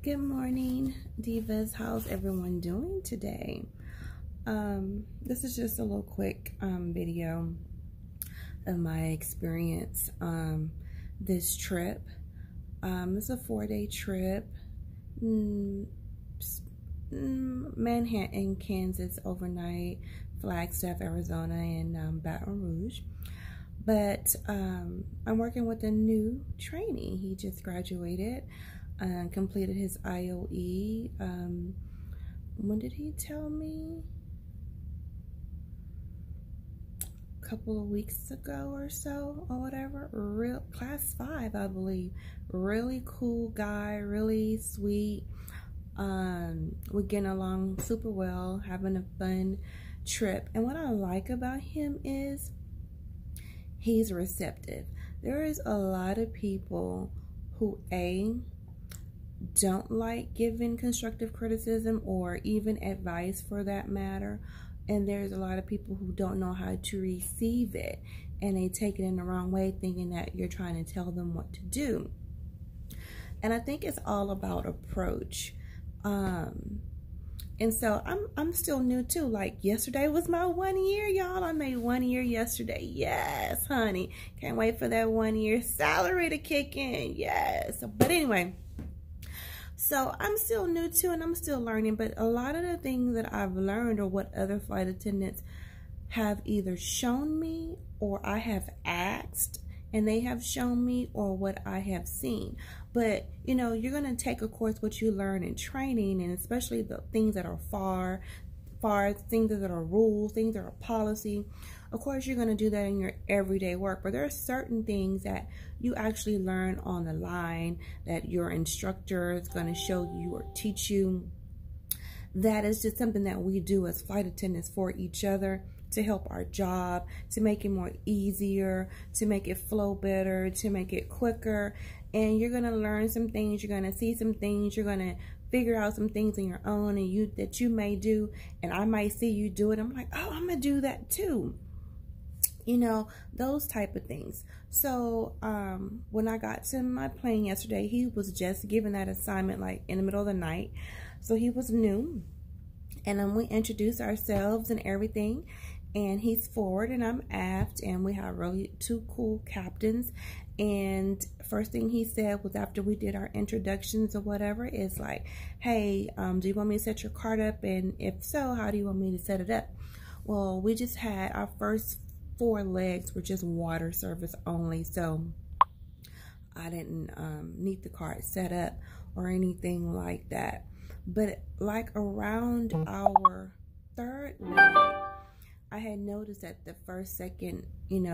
Good morning, divas. How's everyone doing today? This is just a little quick video of my experience this trip. It's a 4-day trip. Manhattan, Kansas overnight, Flagstaff, Arizona, and Baton Rouge. But I'm working with a new trainee. He just graduated. Completed his IOE. When did he tell me? A couple of weeks ago or so, or whatever. Class 5, I believe. Really cool guy, really sweet. We're getting along super well, having a fun trip. And what I like about him is he's receptive. There is a lot of people who don't like giving constructive criticism or even advice for that matter, and there's a lot of people who don't know how to receive it, and they take it in the wrong way, thinking that you're trying to tell them what to do. And I think it's all about approach. And so I'm still new too. Like, yesterday was my 1 year, y'all. I made 1 year yesterday. Yes, honey, can't wait for that 1 year salary to kick in. Yes. But anyway, so I'm still new too, and I'm still learning, but a lot of the things that I've learned are what other flight attendants have either shown me or I have asked and they have shown me, or what I have seen. But you know, you're going to take, of course, what you learn in training, and especially the things that are far things that are rules, things that are policy. Of course, you're going to do that in your everyday work, but there are certain things that you actually learn on the line that your instructor is going to show you or teach you. That is just something that we do as flight attendants for each other, to help our job, to make it more easier, to make it flow better, to make it quicker. And you're going to learn some things, you're going to see some things, you're going to figure out some things on your own and that you may do, and I might see you do it. I'm like, oh, I'm gonna do that too. You know, those type of things. So when I got to my plane yesterday, he was just given that assignment like in the middle of the night. So he was new, and then we introduced ourselves and everything, and he's forward and I'm aft, and we have really two cool captains. And first thing he said was, after we did our introductions or whatever, is like, hey, do you want me to set your cart up? And if so, how do you want me to set it up? Well, we just had our first 4 legs were just water service only, so I didn't need the cart set up or anything like that. But like around our 3rd leg, I had noticed that the first, second, and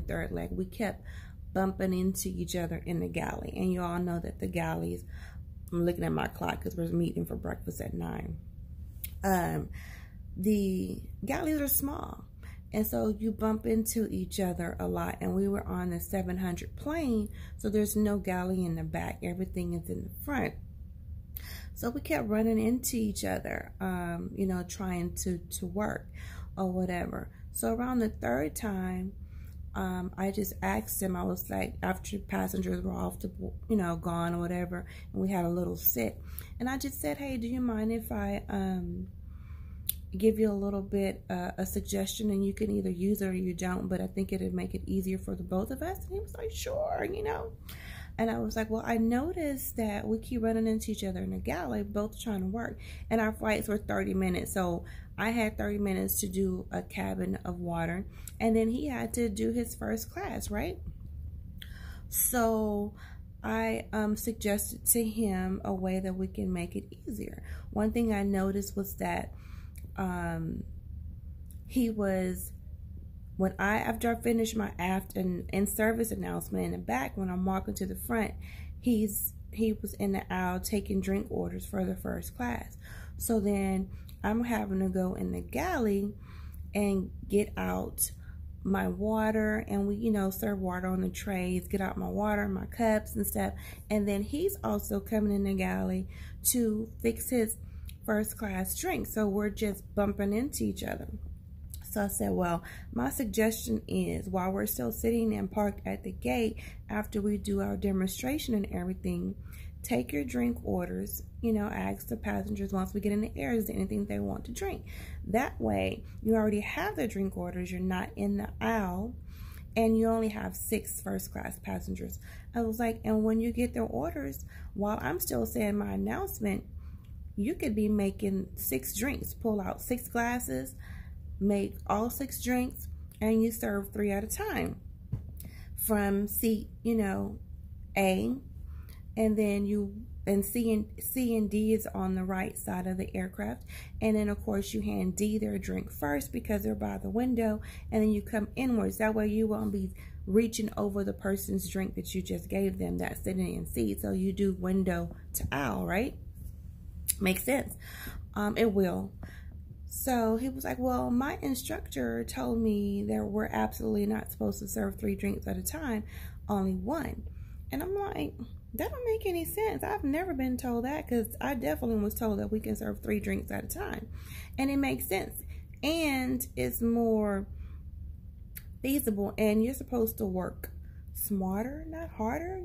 3rd leg, we kept bumping into each other in the galley. And you all know that the galleys, I'm looking at my clock because we're meeting for breakfast at 9. The galleys are small, and so you bump into each other a lot. And we were on the 700 plane, so there's no galley in the back. Everything is in the front. So we kept running into each other, trying to work or whatever. So around the 3rd time, I just asked him, I was like, after passengers were off to, gone or whatever, and we had a little sit. And I just said, hey, do you mind if I give you a little bit, a suggestion, and you can either use it or you don't, but I think it'd make it easier for the both of us? And he was like, sure, And I was like, well, I noticed that we keep running into each other in the galley, both trying to work. And our flights were 30 minutes. So I had 30 minutes to do a cabin of water. And then he had to do his first class, right? So I suggested to him a way that we can make it easier. One thing I noticed was that he was... after I finished my aft and in-service announcement in the back, when I'm walking to the front, he was in the aisle taking drink orders for the first class. So then I'm having to go in the galley and get out my water, and we, serve water on the trays, get out my water, my cups and stuff. And then he's also coming in the galley to fix his first class drink. So we're just bumping into each other. So I said, well, my suggestion is while we're still sitting and parked at the gate after we do our demonstration and everything, take your drink orders, ask the passengers once we get in the air, is there anything they want to drink? That way, you already have the drink orders, you're not in the aisle, and you only have 6 first-class passengers. I was like, and when you get their orders, while I'm still saying my announcement, you could be making 6 drinks. Pull out 6 glasses, make all 6 drinks, and you serve 3 at a time. From seat, A, and then C and D is on the right side of the aircraft. And then, of course, you hand D their drink first because they're by the window, and then you come inwards. That way you won't be reaching over the person's drink that you just gave them that's sitting in C. So you do window to aisle, right? Makes sense. It will. So he was like, well, my instructor told me that we're absolutely not supposed to serve 3 drinks at a time, only 1. And I'm like, that don't make any sense. I've never been told that, because I definitely was told that we can serve 3 drinks at a time. And it makes sense. And it's more feasible, and you're supposed to work smarter, not harder,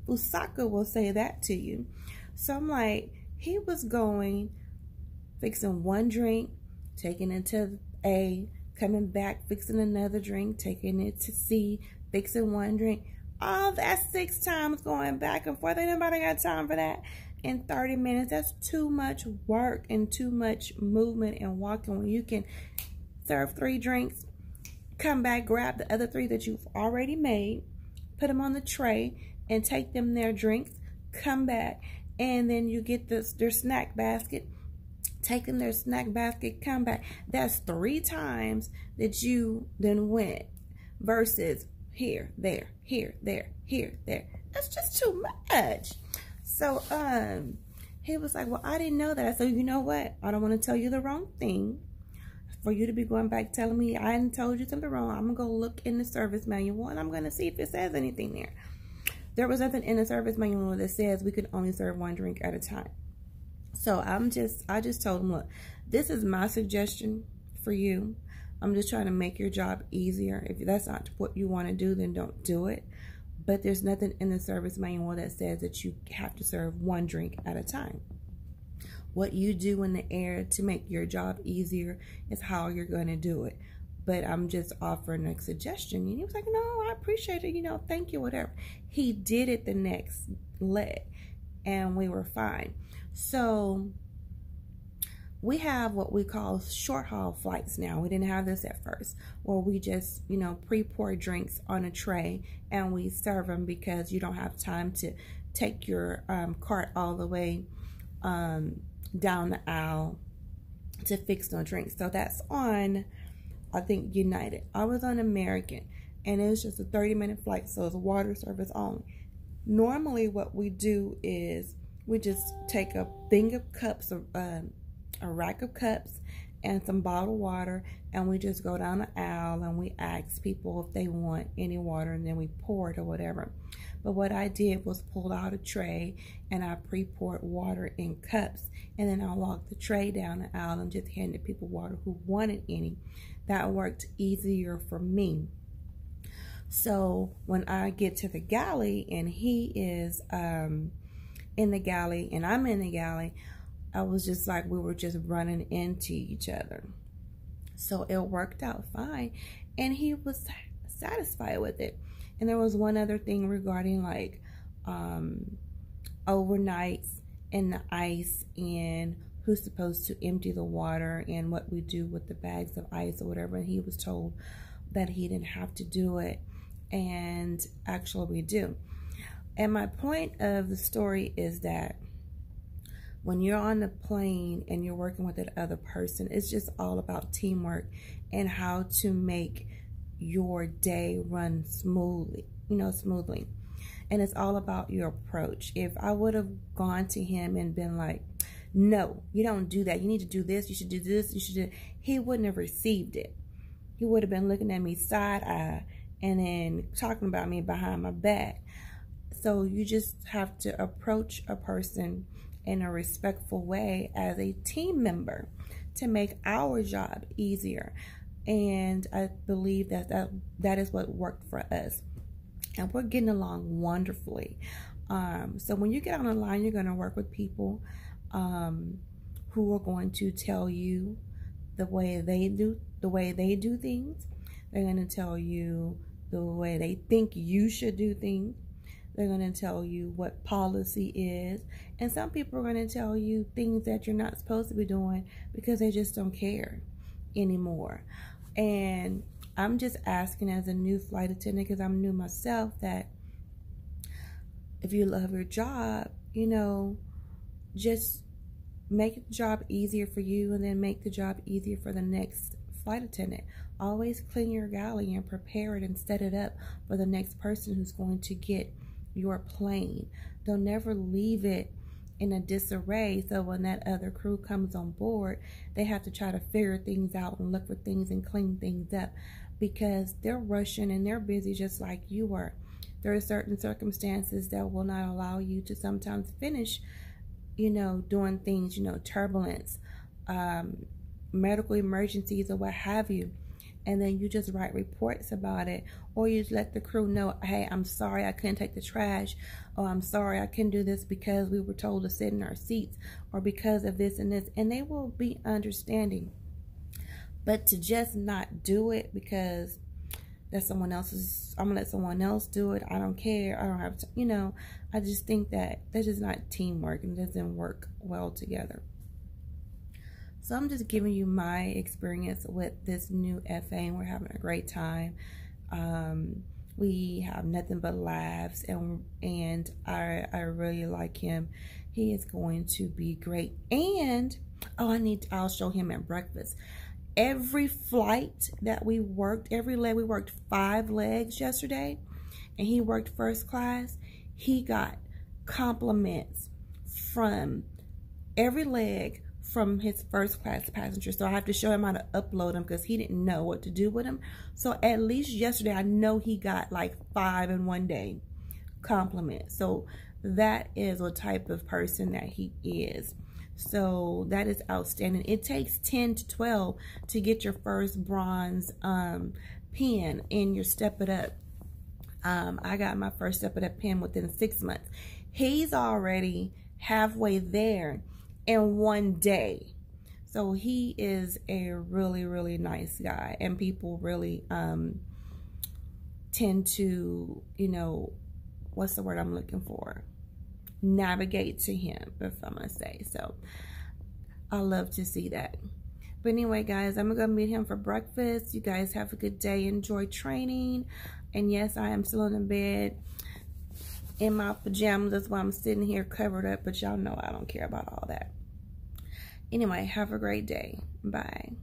Fusaka will say that to you. So I'm like, he was going, fixing 1 drink, taking it to A, coming back, fixing another drink, taking it to C, fixing 1 drink. All that 6 times going back and forth. Ain't nobody got time for that in 30 minutes. That's too much work and too much movement and walking when you can serve 3 drinks, come back, grab the other 3 that you've already made, put them on the tray, and take them their drinks, come back, and then you get their snack basket, take them their snack basket, come back. That's 3 times that you then went versus here, there, here, there, here, there. That's just too much. So he was like, well, I didn't know that. I said, you know what? I don't want to tell you the wrong thing for you to be going back telling me I hadn't told you something wrong. I'm going to go look in the service manual, and I'm going to see if it says anything there. There was nothing in the service manual that says we could only serve 1 drink at a time. So I just told him, look, this is my suggestion for you. I'm just trying to make your job easier. If that's not what you want to do, then don't do it. But there's nothing in the service manual that says that you have to serve 1 drink at a time. What you do in the air to make your job easier is how you're going to do it. But I'm just offering a suggestion. And he was like, no, I appreciate it. Thank you, whatever. He did it the next leg, and we were fine. So we have what we call short haul flights now. We didn't have this at first, where we just, pre-pour drinks on a tray and we serve them because you don't have time to take your cart all the way down the aisle to fix no drinks. So that's on, I think, United. I was on American, and it was just a 30-minute flight, so it's water service only. Normally what we do is we just take a thing of cups, a rack of cups and some bottled water, and we just go down the aisle and we ask people if they want any water, and then we pour it or whatever. But what I did was pull out a tray and I pre-poured water in cups, and then I walked the tray down the aisle and just handed people water who wanted any. That worked easier for me. So when I get to the galley and he is in the galley and I'm in the galley, I was just like, we were just running into each other. So it worked out fine, and he was satisfied with it. And there was one other thing regarding like overnights and the ice and who's supposed to empty the water and what we do with the bags of ice or whatever. And he was told that he didn't have to do it, and actually we do. And my point of the story is that when you're on the plane and you're working with that other person, it's just all about teamwork and how to make your day run smoothly, smoothly. And it's all about your approach. If I would have gone to him and been like, no, you don't do that. You need to do this. You should do this. You should do, he wouldn't have received it. He would have been looking at me side eye and then talking about me behind my back. So you just have to approach a person in a respectful way as a team member to make our job easier. And I believe that is what worked for us. And we're getting along wonderfully. So when you get on the line, you're going to work with people who are going to tell you the way they do things. They're going to tell you the way they think you should do things. They're going to tell you what policy is. And some people are going to tell you things that you're not supposed to be doing because they just don't care anymore. And I'm just asking, as a new flight attendant, because I'm new myself, that if you love your job, you know, just make the job easier for you, and then make the job easier for the next flight attendant. Always clean your galley and prepare it and set it up for the next person who's going to get your plane. Don't never leave it in a disarray, so when that other crew comes on board, they have to try to figure things out and look for things and clean things up, because they're rushing and they're busy just like you are. There are certain circumstances that will not allow you to sometimes finish, you know, doing things, you know, turbulence, medical emergencies or what have you. And then you just write reports about it, or you just let the crew know, hey, I'm sorry I couldn't take the trash, or I'm sorry I couldn't do this because we were told to sit in our seats, or because of this and this, and they will be understanding. But to just not do it because that's someone else's, I'm gonna let someone else do it, I don't care, I don't have to, you know, I just think that that's just not teamwork, and it doesn't work well together. So I'm just giving you my experience with this new FA, and we're having a great time. We have nothing but laughs, and I really like him. He is going to be great. And I'll show him at breakfast. Every flight that we worked, every leg, we worked 5 legs yesterday, and he worked first class. He got compliments from every leg from his first class passenger. So I have to show him how to upload them because he didn't know what to do with them. So at least yesterday, I know he got like 5 in one day compliments. So that is what type of person that he is. So that is outstanding. It takes 10 to 12 to get your first bronze pin in your Step It Up. I got my first Step It Up pin within 6 months. He's already halfway there in one day. So he is a really, really nice guy, and people really tend to, you know, what's the word I'm looking for? Navigate to him, if I'm gonna say. So I love to see that. But anyway, guys, I'm gonna meet him for breakfast. You guys have a good day. Enjoy training. And yes, I am still in the bed in my pajamas. That's why I'm sitting here covered up, but y'all know I don't care about all that. Anyway, have a great day. Bye.